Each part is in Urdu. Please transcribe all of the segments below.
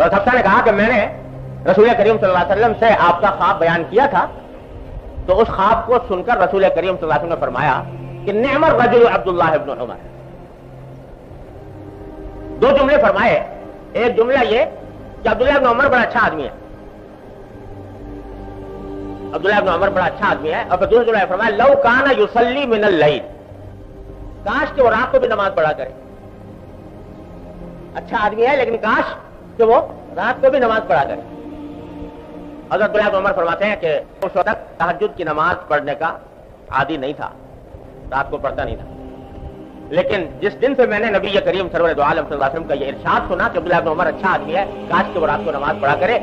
تو حفصہ نے کہا کہ میں نے رسول کریم صلی اللہ علیہ وسلم سے آپ کا خواب بیان کیا تھا، تو اس خواب کو سن کر رسول کریم صلی اللہ علیہ وسلم نے فرمایا کہ نعم الرجل عبداللہ ابن عمر. دو جملے فرمائے. ایک جملہ یہ کہ عبداللہ ابن عمر بڑا اچھا آدمی ہے، عبداللہ ابن عمر بڑا اچھا آدمی ہے. اور پھر دوسرا جملہ فرمایا لو کان یصلی من اللیل، کاش کہ وہ رات کو بھی نماز پڑھا کرے. اچھا آدمی ہے لیکن کاش کہ وہ رات کو بھی نماز پڑھا کرے. حضرت عبداللہ ابن عمر فرماتے ہیں کہ اس وقت تک تہجد کی نماز پڑھنے کا عادی نہیں تھا، رات کو پڑھتا نہیں تھا. لیکن جس دن سے میں نے نبی کریم سرور دو عالم صلی اللہ علیہ وسلم کا یہ ارشاد سنا کہ عبداللہ ابن عمر اچھا آدمی ہے، کاش کہ وہ رات کو نماز پڑھا کرے،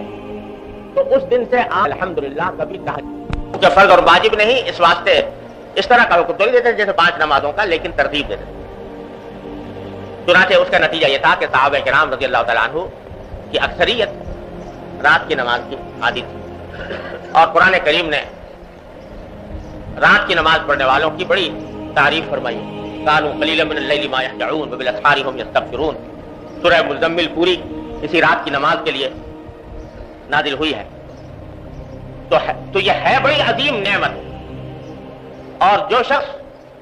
تو اس دن سے آپ الحمدللہ کبھی تہجد کا فرض اور واجب نہیں، اس واسطے اس طرح کا حکم تو نہیں دیتے جیسے 5 نمازوں کا، لیکن ترتیب دیتے. چنانچہ اس کا نتیجہ یہ تھا کہ صحابہ کرام رضی اللہ تعالیٰ عنہ کی اکثریت رات کی نماز کی عادی تھی، اور قرآن کریم نے رات کی نماز پڑھنے والوں کی بڑی تعریف فرمائی. کانوا قلیلا من اللیل ما یہجعون وبالاسحار هم یستغفرون. سورہ مزمل پوری اسی رات کی نماز کے لیے نازل ہوئی ہے. تو یہ ہے بڑی عظیم نعمت. اور جو شخص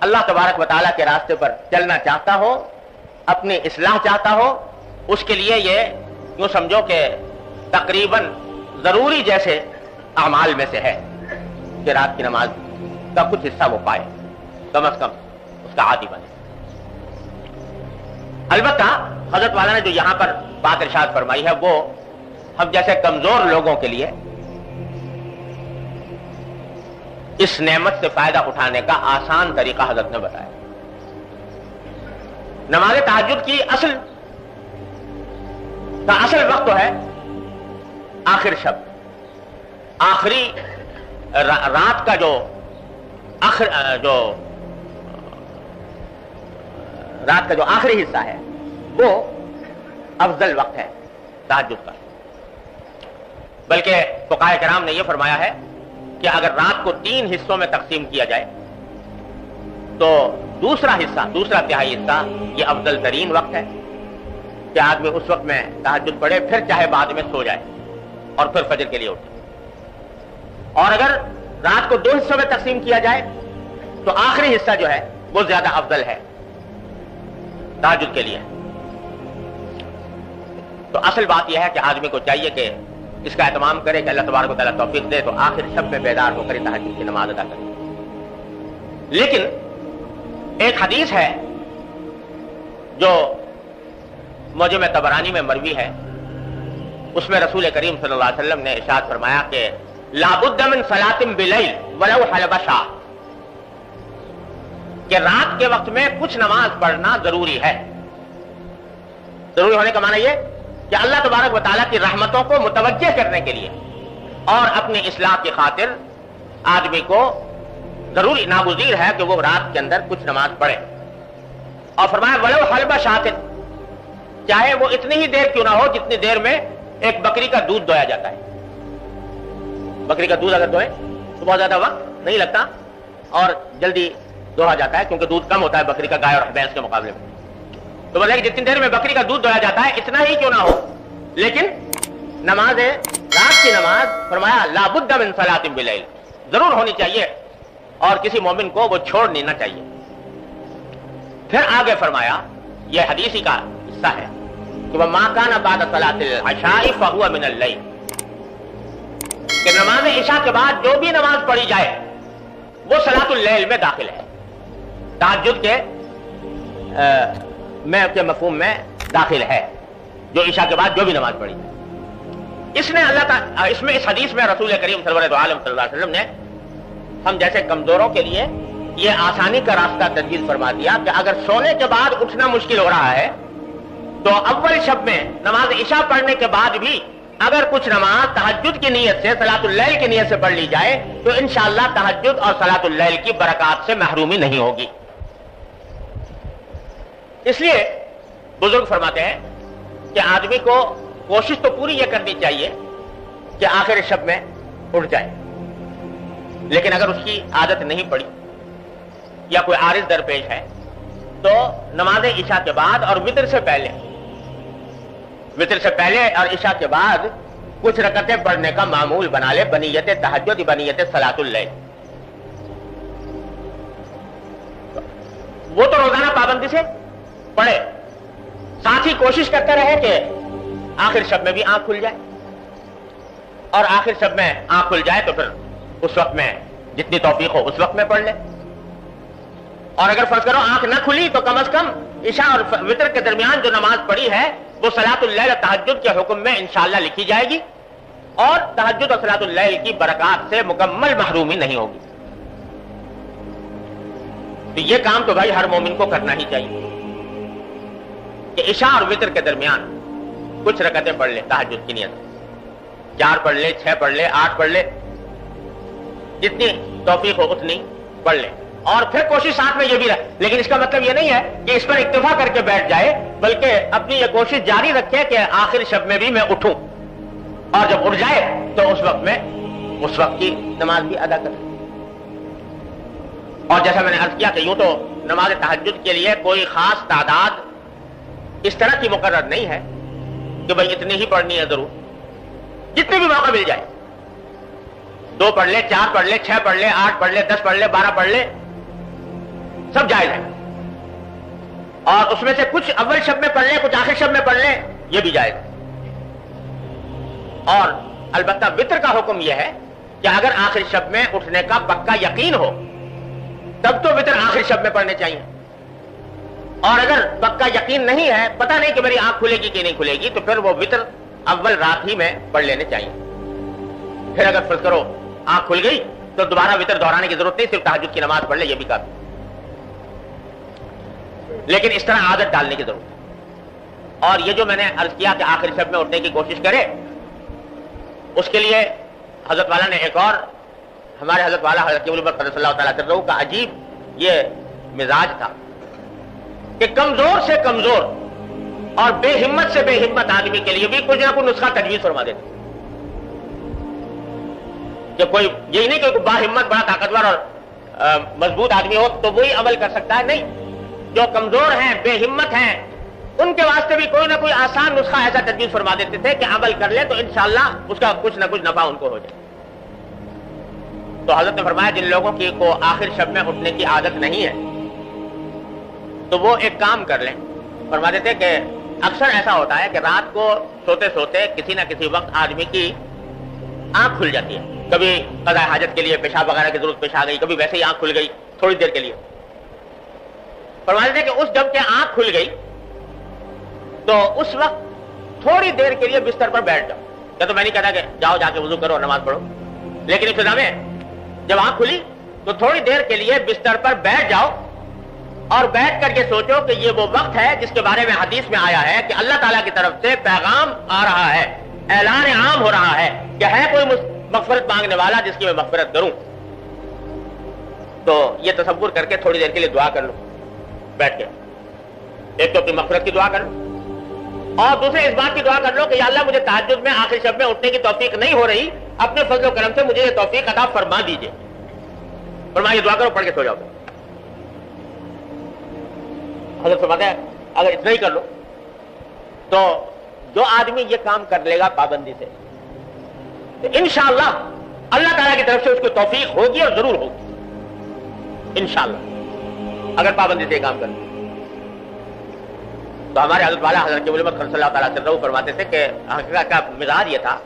اللہ تبارک و تعالیٰ کے راستے پر چلنا چاہتا ہو، اپنی اصلاح چاہتا ہو، اس کے لیے یہ یوں سمجھو کہ تقریباً ضروری جیسے اعمال میں سے ہے کہ رات کی نماز کا کچھ حصہ وہ پائے، کم از کم اس کا عادی بنے. البتہ حضرت والا نے جو یہاں پر بات ارشاد فرمائی ہے وہ ہم جیسے کمزور لوگوں کے لیے اس نعمت سے فائدہ اٹھانے کا آسان طریقہ حضرت نے بتایا. نماز تہجد کی اصل وقت تو ہے آخر شب، آخری رات کا جو رات کا جو آخری حصہ ہے وہ افضل وقت ہے تہجد کا. بلکہ فقہاء کرام نے یہ فرمایا ہے کہ اگر رات کو 3 حصوں میں تقسیم کیا جائے تو دوسرا تہائی حصہ یہ افضل ترین وقت ہے کہ آدمی اس وقت میں تہجد پڑھے، پھر چاہے بعد میں سو جائے اور پھر فجر کے لیے اٹھے. اور اگر رات کو 2 حصوں میں تقسیم کیا جائے تو آخری حصہ جو ہے وہ زیادہ افضل ہے تہجد کے لیے. تو اصل بات یہ ہے کہ آدمی کو چاہیے کہ اس کا اہتمام کرے کہ اللہ تبارک و تعالیٰ توفیق دے تو آخر شب میں بیدار ہو کر تہجد کی نماز ادا کرے. لیکن ایک حدیث ہے جو معجم طبرانی میں مروی ہے، اس میں رسول کریم صلی اللہ علیہ وسلم نے ارشاد فرمایا کہ لا بد من صلاۃ بلیل ولو حلب شاہ، کہ رات کے وقت میں کچھ نماز پڑھنا ضروری ہے. ضروری ہونے کا معنی یہ کہ اللہ تبارک و تعالیٰ کی رحمتوں کو متوجہ کرنے کے لیے اور اپنی اصلاح کی خاطر آدمی کو ضروری ناگزیر ہے کہ وہ رات کے اندر کچھ نماز پڑھے. اور فرمایا ولو حلب شاۃ، چاہے وہ اتنی ہی دیر کیوں نہ ہو جتنی دیر میں ایک بکری کا دودھ دویا جاتا ہے. بکری کا دودھ اگر دوئے تو بہت زیادہ وقت نہیں لگتا اور جلدی دوہا جاتا ہے کیونکہ دودھ کم ہوتا ہے بکری کا گائے اور بھینس کے مقابلے میں. تو بولے کہ جتنی دیر میں بکری کا دودھ دویا جاتا ہے اتنا ہی کیوں نہ ہو، لیکن نماز رات کی نماز فرمایا لا بد من صلاۃ بلیل، ضرور ہونی چاہیے اور کسی مومن کو وہ چھوڑ نہیں چاہیے. پھر آگے فرمایا، یہ حدیثی کا حصہ ہے کہ وما کان بعد صلاۃ العشاء فهو من اللیل، کہ نماز عشاء کے بعد جو بھی نماز پڑھی جائے وہ صلاۃ اللیل میں داخل ہے، تہجد کے مفہوم میں داخل ہے، جو عشاء کے بعد جو بھی نماز پڑھی. اس حدیث میں رسول کریم سرور دو عالم صلی اللہ علیہ وسلم نے ہم جیسے کمزوروں کے لیے یہ آسانی کا راستہ تجویز فرما دیا کہ اگر سونے کے بعد اٹھنا مشکل ہو رہا ہے تو اول شب میں نماز عشاء پڑھنے کے بعد بھی اگر کچھ نماز تہجد کی نیت سے، صلاۃ اللیل کی نیت سے پڑھ لی جائے تو انشاءاللہ تہجد اور صلاۃ اللیل کی برکات سے محرومی نہیں ہوگی. اس لیے بزرگ فرماتے ہیں کہ آدمی کو کوشش تو پوری یہ کرنی چاہیے کہ آخر شب میں اٹھ جائے، لیکن اگر اس کی عادت نہیں پڑی یا کوئی عارض درپیش ہے تو نماز عشاء کے بعد اور وتر سے پہلے وتر سے پہلے اور عشاء کے بعد کچھ رکعتیں پڑھنے کا معمول بنا لے بنیت تہجد بنیت صلاۃ اللیل. وہ تو روزانہ پابندی سے پڑھے، ساتھ ہی کوشش کرتا رہے کہ آخر شب میں بھی آنکھ کھل جائے، اور آخر شب میں آنکھ کھل جائے تو پھر اس وقت میں جتنی توفیق ہو اس وقت میں پڑھ لے. اور اگر فرض کرو آنکھ نہ کھلی تو کم از کم عشاء اور وتر کے درمیان جو نماز پڑھی ہے وہ صلاۃ اللیل تہجد کے حکم میں انشاءاللہ لکھی جائے گی، اور تہجد اور صلاۃ اللیل کی برکات سے مکمل محرومی نہیں ہوگی. تو یہ کام تو بھائی ہر مومن کو کرنا ہی چاہیے کہ عشاء اور وتر کے درمیان کچھ رکعتیں پڑھ لے تہجد کی نیت سے، 4 پڑھ لے، 6 پڑھ لے، 8 پڑھ لے، جتنی توفیق ہو اتنی پڑھ لے. اور پھر کوشش ساتھ میں یہ بھی رہے، لیکن اس کا مطلب یہ نہیں ہے کہ اس پر اکتفا کر کے بیٹھ جائے، بلکہ اپنی یہ کوشش جاری رکھے کہ آخر شب میں بھی میں اٹھوں، اور جب اٹھ جائے تو اس وقت میں اس وقت کی نماز بھی ادا کرے. اور جیسا میں نے عرض کیا کہ یوں تو نماز تہجد کے لیے کوئی خاص تعداد اس طرح کی مقرر نہیں ہے کہ بھئی اتنی ہی پڑھنی ہے ضرور، جتنے بھی موقع مل جائے، 2 پڑھ لے، 4 پڑھ لے، 6 پڑھ لے، 8 پڑھ لے، 10 پڑھ لے، 12 پڑھ لے، سب جائز ہے. اور اس میں سے کچھ اول شب میں پڑھ لے، کچھ آخر شب میں پڑھ لے، یہ بھی جائز ہے. اور البتہ وتر کا حکم یہ ہے کہ اگر آخر شب میں اٹھنے کا پکا یقین ہو تب تو وتر آخر شب میں پڑھنے چاہیے، اور اگر پکا یقین نہیں ہے، پتہ نہیں کہ میری آنکھ کھلے گی کہ نہیں کھلے گی، تو پھر وہ وتر اول رات ہی میں پڑھ لینے چاہیے. پھر اگر فرض کرو آنکھ کھل گئی تو دوبارہ وتر دہرانے کی ضرورت نہیں، صرف تہجد کی نماز پڑھ لے، یہ بھی کافی. لیکن اس طرح عادت ڈالنے کی ضرورت ہے. اور یہ جو میں نے عرض کیا کہ آخر شب میں اٹھنے کی کوشش کرے، اس کے لیے حضرت والا نے ایک اور، ہمارے حضرت والا حضرت ابو بکر قدس اللہ تعالیٰ سرہ کا عجیب یہ مزاج تھا کہ کمزور سے کمزور اور بے ہمت سے بے ہمت آدمی کے لیے بھی کچھ نہ کچھ نسخہ تجویز فرما دیتے. کہ کوئی یہی نہیں کہ کوئی باہمت بڑا طاقتور اور مضبوط آدمی ہو تو وہی عمل کر سکتا ہے، نہیں، جو کمزور ہیں، بے ہمت ہیں، ان کے واسطے بھی کوئی نہ کوئی آسان نسخہ ایسا تجویز فرما دیتے تھے کہ عمل کر لے تو انشاءاللہ اس کا کچھ نہ کچھ نفع ان کو ہو جائے. تو حضرت نے فرمایا جن لوگوں کی کو آخر شب میں اٹھنے کی عادت نہیں ہے تو وہ ایک کام کر لیں. فرما دیتے کہ اکثر ایسا ہوتا ہے کہ رات کو سوتے سوتے کسی نہ کسی وقت آدمی کی آنکھ کھل جاتی ہے، کبھی قضاء حاجت کے لیے پیشاب وغیرہ کی ضرورت پیش آ گئی، کبھی ویسے ہی آنکھ کھل گئی تھوڑی دیر کے لیے. فرما دیتے کہ اس جب کہ آنکھ کھل گئی تو اس وقت تھوڑی دیر کے لیے بستر پر بیٹھ جاؤ. یا تو میں نہیں کہتا کہ جاؤ جا کے وضو کرو اور نماز پڑھو، لیکن ابتدا میں جب آنکھ کھلی تو تھوڑی دیر کے لیے بستر پر بیٹھ جاؤ اور بیٹھ کر کے سوچو کہ یہ وہ وقت ہے جس کے بارے میں حدیث میں آیا ہے کہ اللہ تعالیٰ کی طرف سے پیغام آ رہا ہے، اعلان عام ہو رہا ہے کہ ہے کوئی مغفرت مانگنے والا جس کی میں مغفرت کروں. تو یہ تصور کر کے تھوڑی دیر کے لیے دعا کر لو بیٹھ کے. ایک تو اپنی مغفرت کی دعا کر لو، اور دوسرے اس بات کی دعا کر لو کہ یا اللہ مجھے تہجد میں آخر شب میں اٹھنے کی توفیق نہیں ہو رہی، اپنے فضل و کرم سے مجھے یہ توفیق عطا فرما دیجئے. فرمایا یہ دعا کرو، پڑھ کے سو جاؤ. حضرت فرماتے ہیں اگر اتنا ہی کر لو تو جو آدمی یہ کام کر لے گا پابندی سے تو انشاءاللہ اللہ تعالیٰ کی طرف سے اس کو توفیق ہوگی اور ضرور ہوگی انشاءاللہ، اگر پابندی سے کام کر لے. تو ہمارے حضرت والا حضرت ابو بکر صلی اللہ تعالیٰ عنہ فرماتے تھے کہ حقیقت کا مزاج یہ تھا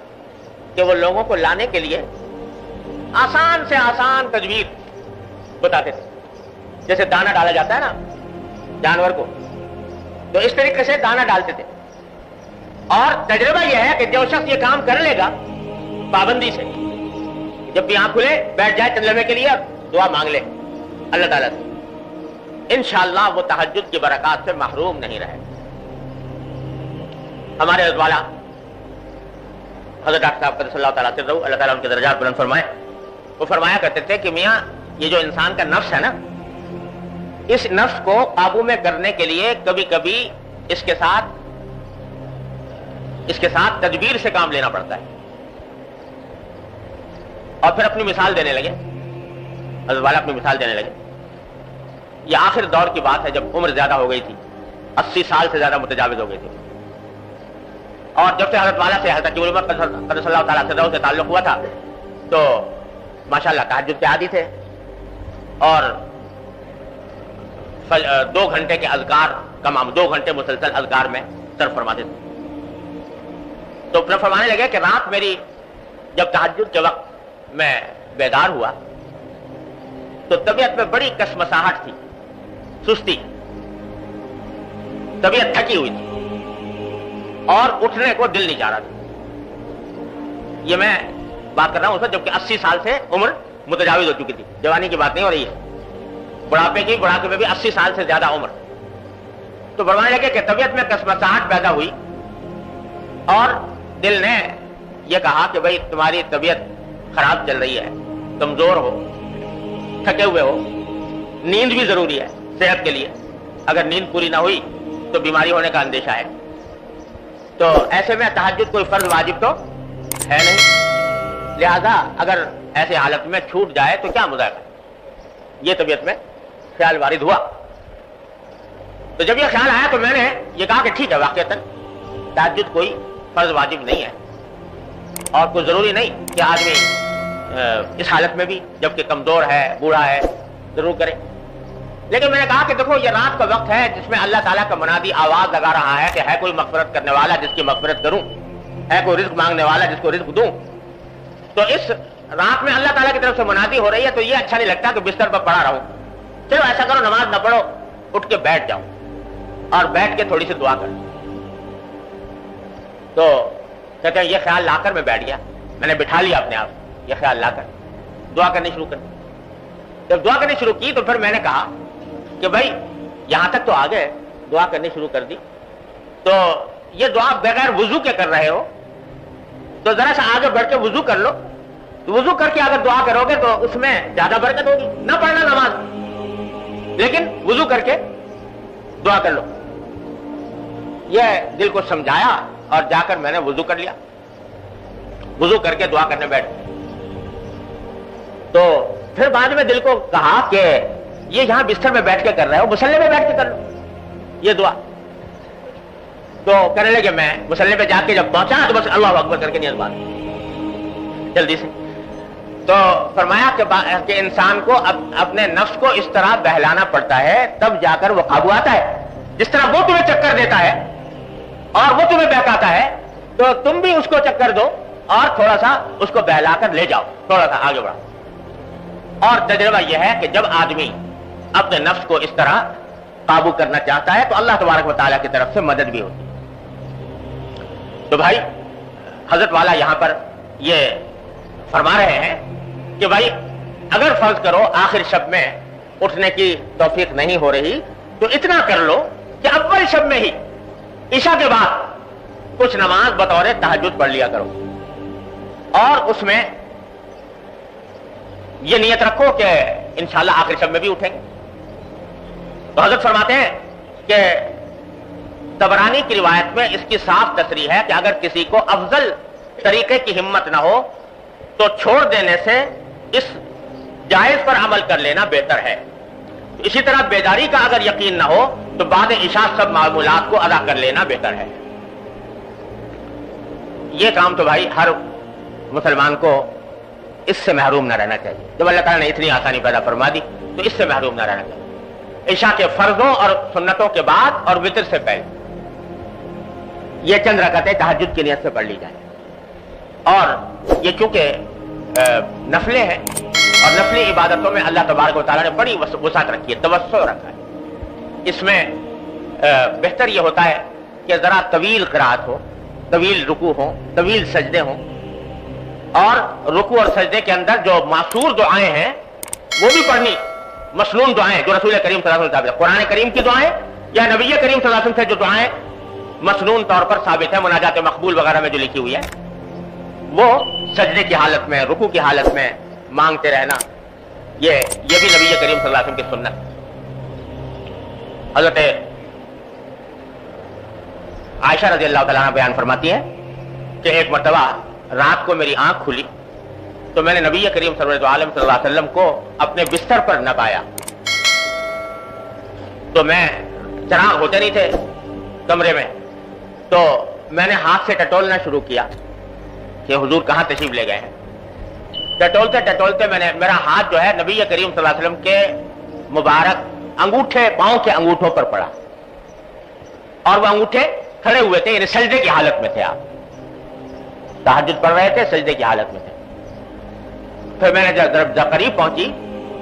کہ وہ لوگوں کو لانے کے لیے آسان سے آسان تجویز بتاتے تھے. جیسے دانہ ڈالا جاتا ہے نا جانور کو، تو اس طریقے سے دانہ ڈالتے تھے. اور تجربہ یہ ہے کہ جو شخص یہ کام کر لے گا پابندی سے، جب بھی آنکھ کھلے بیٹھ جائے چند لمحے کے لیے اور دعا مانگ لے اللہ تعالیٰ سے، انشاءاللہ وہ تہجد کی برکات سے محروم نہیں رہے. ہمارے حضرت والا حضرت ڈاکٹر صاحب قدس اللہ تعالیٰ سے اللہ تعالیٰ ان کے درجات بلند فرمائے، وہ فرمایا کرتے تھے کہ میاں یہ جو انسان کا نفس ہے نا، اس نفس کو قابو میں کرنے کے لیے کبھی کبھی اس کے ساتھ تدبیر سے کام لینا پڑتا ہے. اور پھر اپنی مثال دینے لگے، حضرت والا اپنی مثال دینے لگے. یہ آخر دور کی بات ہے جب عمر زیادہ ہو گئی تھی، 80 سال سے زیادہ متجاوز ہو گئی تھی. اور جب سے حضرت والا سے حضرت عمر قدس اللہ تعالیٰ سدہ سے تعلق ہوا تھا تو ماشاءاللہ تہجد کے عادی تھے اور 2 گھنٹے کے اذکار تمام 2 گھنٹے مسلسل اذکار میں صرف فرماتے تھے. تو پھر فرمانے لگے کہ رات میری جب تہجد کے وقت میں بیدار ہوا تو طبیعت میں بڑی کشمکشاہٹ تھی، سستی، طبیعت تھکی ہوئی تھی اور اٹھنے کو دل نہیں چاہ رہا تھا. یہ میں بات کر رہا ہوں اس وقت جبکہ 80 سال سے عمر متجاوز ہو چکی تھی، جوانی کی بات نہیں ہو رہی ہے، بڑھاپے میں بھی 80 سال سے زیادہ عمر. تو فرمانے لگے کہ طبیعت میں کشمکشاہٹ پیدا ہوئی اور دل نے یہ کہا کہ بھائی تمہاری طبیعت خراب چل رہی ہے، کمزور ہو، تھکے ہوئے ہو، نیند بھی ضروری ہے صحت کے لیے، اگر نیند پوری نہ ہوئی تو بیماری ہونے کا اندیشہ ہے. تو ایسے میں تہجد کوئی فرض واجب تو ہے نہیں، لہذا اگر ایسے حالت میں چھوٹ جائے تو کیا مذائقہ. یہ طبیعت میں خیال وارد ہوا. تو جب یہ خیال آیا تو میں نے یہ کہا کہ ٹھیک ہے، واقعتاً تہجد کوئی فرض واجب نہیں ہے اور کوئی ضروری نہیں کہ آدمی اس حالت میں بھی جبکہ کمزور ہے، بوڑھا ہے، ضرور کرے. لیکن میں نے کہا کہ دیکھو یہ رات کا وقت ہے جس میں اللہ تعالیٰ کا منادی آواز لگا رہا ہے کہ ہے کوئی مغفرت کرنے والا جس کی مغفرت کروں، ہے کوئی رزق مانگنے والا جس کو رزق دوں. تو اس رات میں اللہ تعالیٰ کی طرف سے منادی ہو رہی ہے تو یہ اچھا نہیں لگتا کہ بستر پر پڑا رہوں. چلو ایسا کرو، نماز نہ پڑھو، اٹھ کے بیٹھ جاؤ اور بیٹھ کے تھوڑی سی دعا کر. تو کہتے ہیں یہ خیال لا کر میں بیٹھ گیا، میں نے بٹھا لیا اپنے آپ، یہ خیال لا کر دعا کرنی شروع کر دی. جب دعا کرنی شروع کی تو پھر میں نے کہا کہ بھائی یہاں تک تو آ گئے، دعا کرنی شروع کر دی، تو یہ دعا بغیر وضو کے کر رہے ہو تو ذرا سا آگے بڑھ کے وضو کر لو. وضو کر کے اگر دعا کرو گے تو اس میں زیادہ برکت ہوگی. نہ پڑھنا نماز، لیکن وضو کر کے دعا کر لو. یہ دل کو سمجھایا اور جا کر میں نے وضو کر لیا، وضو کر کے دعا کرنے بیٹھ. تو پھر بعد میں دل کو کہا کہ یہ یہاں بستر میں بیٹھ کے کر رہے ہو، مصلی میں بیٹھ کے کر لو یہ دعا. تو کرنے لگے، میں مصلی پہ جا کے جب پہنچا تو بس اللہ اکبر کر کے نیت بات جلدی سے. تو فرمایا کہ انسان کو اپنے نفس کو اس طرح بہلانا پڑتا ہے تب جا کر وہ قابو آتا ہے. جس طرح وہ تمہیں چکر دیتا ہے اور وہ تمہیں بہکاتا ہے تو تم بھی اس کو چکر دو اور تھوڑا سا اس کو بہلا کر لے جاؤ، تھوڑا سا آگے بڑھاؤ. اور تجربہ یہ ہے کہ جب آدمی اپنے نفس کو اس طرح قابو کرنا چاہتا ہے تو اللہ تبارک و تعالیٰ کی طرف سے مدد بھی ہوتی ہے. تو بھائی حضرت والا یہاں پر یہ فرما رہے ہیں کہ بھائی اگر فرض کرو آخر شب میں اٹھنے کی توفیق نہیں ہو رہی تو اتنا کر لو کہ اول شب میں ہی عشاء کے بعد کچھ نماز بطور تہجد پڑھ لیا کرو اور اس میں یہ نیت رکھو کہ انشاءاللہ آخر شب میں بھی اٹھیں گے. تو حضرت فرماتے ہیں کہ طبرانی کی روایت میں اس کی صاف تصریح ہے کہ اگر کسی کو افضل طریقے کی ہمت نہ ہو تو چھوڑ دینے سے اس جائز پر عمل کر لینا بہتر ہے. اسی طرح بیداری کا اگر یقین نہ ہو تو بعد عشاء سب معمولات کو ادا کر لینا بہتر ہے. یہ کام تو بھائی ہر مسلمان کو اس سے محروم نہ رہنا چاہیے. جب اللہ تعالیٰ نے اتنی آسانی پیدا فرما دی تو اس سے محروم نہ رہنا چاہیے. عشاء کے فرضوں اور سنتوں کے بعد اور وتر سے پہلے یہ چند رکعتیں تہجد کی نیت سے پڑھ لی جائیں. اور یہ چونکہ نفلیں ہیں اور نفلی عبادتوں میں اللہ تبارک و تعالیٰ نے بڑی وسعت رکھی ہے، توسع رکھا ہے. اس میں بہتر یہ ہوتا ہے کہ ذرا طویل قرات ہو، طویل رکوع ہو، طویل سجدے ہوں اور رکوع اور سجدے کے اندر جو معصور دعائیں ہیں وہ بھی پڑھنی، مسنون دعائیں جو رسول کریم صلی اللہ علیہ وسلم قرآن کریم کی دعائیں یا نبی کریم صلی اللہ علیہ وسلم سے جو دعائیں مسنون طور پر ثابت ہے مناجات مقبول وغیرہ میں جو لکھی ہوئی ہے وہ سجدے کی حالت میں، رکوع کی حالت میں مانگتے رہنا، یہ بھی نبی کریم صلی اللہ علیہ وسلم کی سنت. حضرت عائشہ رضی اللہ تعالیٰ عنہ بیان فرماتی ہے کہ ایک مرتبہ رات کو میری آنکھ کھلی تو میں نے نبی کریم صلی اللہ علیہ وسلم کو اپنے بستر پر نہ پایا. تو میں چراغ ہوتے نہیں تھے کمرے میں، تو میں نے ہاتھ سے ٹٹولنا شروع کیا کہ حضور کہاں تشریف لے گئے ہیں. ٹٹولتے ٹٹولتے میرا ہاتھ جو ہے نبی کریم صلی اللہ علیہ وسلم کے مبارک انگوٹھے پاؤں کے انگوٹھوں پر پڑا اور وہ انگوٹھے کھڑے ہوئے تھے, یعنی سجدے کی حالت میں تھے. آپ تہجد پڑھ رہے تھے, سجدے کی حالت میں تھے. پھر میں نے جب قریب پہنچی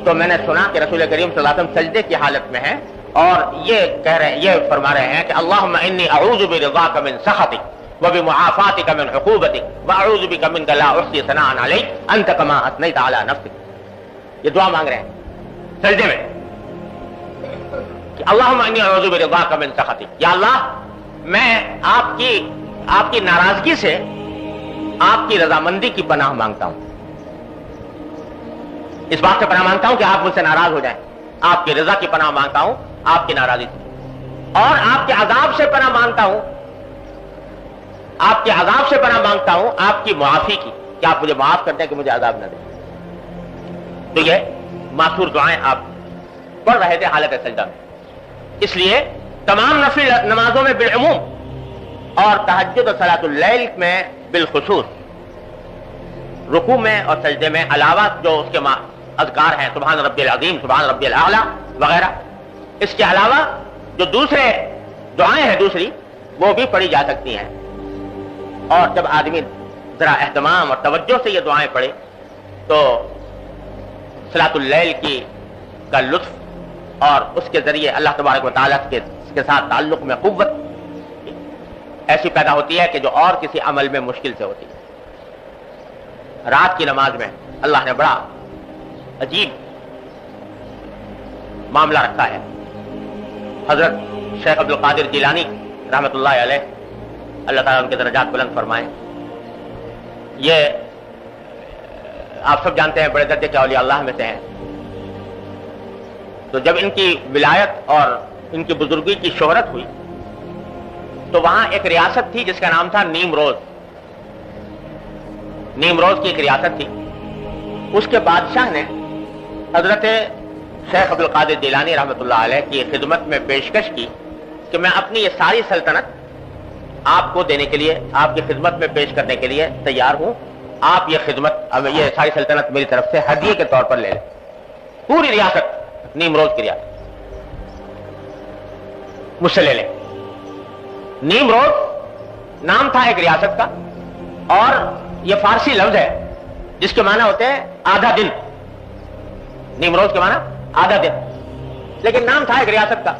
تو میں نے سنا کہ رسول کریم صلی اللہ علیہ وسلم سجدے کی حالت میں ہیں اور یہ فرما رہے ہیں کہ اللہم انی اعوذ برضاک من سخطک وبمعافاتک من عقوبتک واعوذ بک منک لا احصی ثناء علیک انت کما اثنیت علی نفسک. یہ دعا مانگ رہے ہیں سجدے میں کہ اللہم انی اعوذ برضاک من سخطک, یا اللہ میں آپ کی ناراضگی سے آپ کی رضامندی کی پناہ مانگتا ہوں. اس بات سے پناہ مانگتا ہوں کہ آپ مجھ سے ناراض ہو جائیں. آپ کی رضا کی پناہ مانگتا ہوں آپ کی ناراضی سے, اور آپ کے عذاب سے پناہ مانگتا ہوں, آپ کے عذاب سے پناہ مانگتا ہوں آپ کی معافی کی, کہ آپ مجھے معاف کر دیں کہ مجھے عذاب نہ دیں. تو یہ معصور دعائیں آپ پڑھ رہے تھے حالت سجدہ میں. اس لیے تمام نفل نمازوں میں بالعموم اور تہجد اور صلاۃ اللیل میں بالخصوص رکوع میں اور سجدے میں علاوہ جو اس کے اذکار ہیں سبحان ربی العظیم, سبحان ربی الاعلیٰ وغیرہ, اس کے علاوہ جو دوسرے دعائیں ہیں دوسری وہ بھی پڑھی جا سکتی ہیں. اور جب آدمی ذرا اہتمام اور توجہ سے یہ دعائیں پڑھے تو صلاۃ اللیل کا لطف اور اس کے ذریعے اللہ تبارک و تعالیٰ کے ساتھ تعلق میں قوت ایسی پیدا ہوتی ہے کہ جو اور کسی عمل میں مشکل سے ہوتی ہے. رات کی نماز میں اللہ نے بڑا عجیب معاملہ رکھا ہے. حضرت شیخ عبد القادر جیلانی رحمۃ اللہ علیہ, اللہ تعالیٰ ان کے درجات بلند فرمائیں, یہ آپ سب جانتے ہیں بڑے درجے کے اولیاء اللہ میں سے ہیں. تو جب ان کی ولایت اور ان کی بزرگی کی شہرت ہوئی تو وہاں ایک ریاست تھی جس کا نام تھا نیمروز. نیمروز کی ایک ریاست تھی. اس کے بادشاہ نے حضرت شیخ عبد القادر جیلانی رحمۃ اللہ علیہ کی خدمت میں پیشکش کی کہ میں اپنی یہ ساری سلطنت آپ کو دینے کے لیے, آپ کی خدمت میں پیش کرنے کے لیے تیار ہوں. آپ یہ خدمت, یہ ساری سلطنت میری طرف سے ہدیے کے طور پر لے لیں. پوری ریاست, نیمروز کی ریاست مجھ سے لے لیں. نیمروز نام تھا ایک ریاست کا, اور یہ فارسی لفظ ہے جس کے معنی ہوتے ہیں آدھا دن. نیمروز کے معنی آدھا دن, لیکن نام تھا ایک ریاست کا.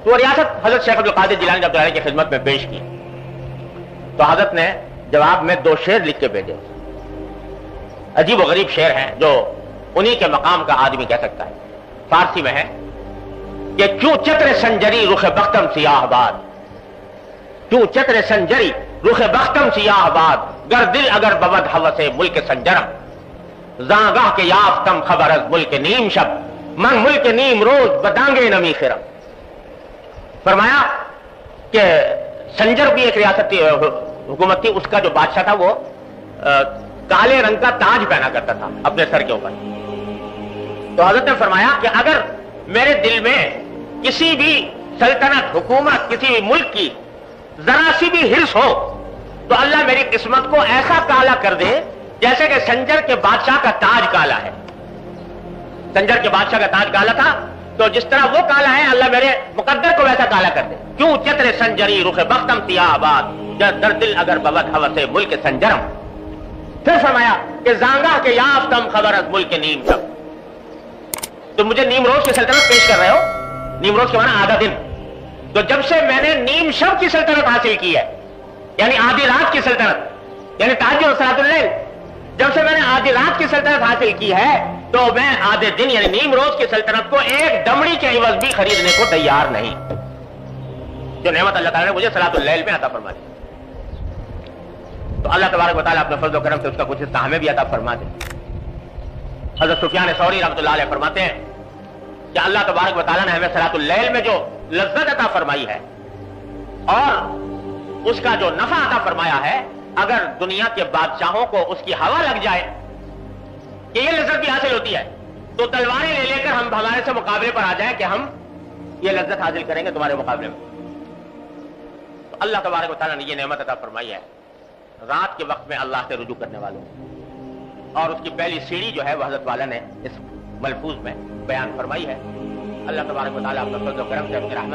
تو ریاست حضرت شیخ عبد القادر جیلانی رحمۃ اللہ علیہ کی خدمت میں پیش کی. تو حضرت نے جواب میں 2 شعر لکھ کے بھیجے. عجیب و غریب شعر ہیں جو انہی کے مقام کا آدمی کہہ سکتا ہے. فارسی میں ہے کہ کیوں چتر سنجری رخ بختم سیاہ باد, کیوں چتر سنجری رخ بختم سیاہ باد, گر دل اگر بود حوث ملک سنجرم, زاں کے یافتم خبر از ملک نیم شب, من ملک نیم روز بدانگے نمی خرم. فرمایا کہ سنجر بھی ایک ریاستی حکومت تھی. اس کا جو بادشاہ تھا وہ کالے رنگ کا تاج پہنا کرتا تھا اپنے سر کے اوپر. تو حضرت نے فرمایا کہ اگر میرے دل میں کسی بھی سلطنت, حکومت, کسی بھی ملک کی ذرا سی بھی ہرس ہو تو اللہ میری قسمت کو ایسا کالا کر دے جیسے کہ سنجر کے بادشاہ کا تاج کالا ہے. سنجر کے بادشاہ کا تاج کالا تھا, تو جس طرح وہ کالا ہے اللہ میرے مقدر کو ویسا کالا کر دے. کیوں چتر سنجری رخ بختم سیاہ آباد, در دل اگر بود حوث ملک سنجرم. پھر فرمایا کہ زانگاہ کے یافتم خبر از ملک نیم شب. تو مجھے نیمروز کی سلطنت پیش کر رہے ہو. نیمروز کے معنی آدھا دن. تو جب سے میں نے نیم شب کی سلطنت حاصل کی ہے, یعنی آدھی رات کی سلطنت, یعنی تہجد اور صلاۃ اللیل, جب سے میں نے آدھی رات کی سلطنت حاصل کی ہے تو میں آدھے دن یعنی نیمروز کی سلطنت کو ایک دمڑی کے عوض بھی خریدنے کو تیار نہیں. جو نعمت اللہ تعالیٰ نے مجھے صلاۃ اللیل میں عطا فرما دی, تو اللہ تبارک و تعالیٰ اپنے فضل و کرم سے اس کا کچھ حصہ ہمیں بھی عطا فرما دے. حضرت سفیان ثوری رحمۃ اللہ علیہ فرماتے ہیں کہ اللہ تبارک و تعالیٰ نے ہمیں صلاۃ اللیل میں جو لذت عطا فرمائی ہے اور اس کا جو نفع عطا فرمایا ہے, اگر دنیا کے بادشاہوں کو اس کی ہوا لگ جائے کہ یہ لذت بھی حاصل ہوتی ہے تو تلواریں لے لے کر ہم ہمارے سے مقابلے پر آ جائیں کہ ہم یہ لذت حاصل کریں گے تمہارے مقابلے میں. تو اللہ تبارک و تعالیٰ نے یہ نعمت عطا فرمائی ہے رات کے وقت میں اللہ سے رجوع کرنے والوں کو، اور اس کی پہلی سیڑھی جو ہے وہ حضرت والا نے اس ملفوظ میں بیان فرمائی ہے۔ اللہ تبارک و تعالیٰ اپنے فضل و کرم سے اپنی رحمت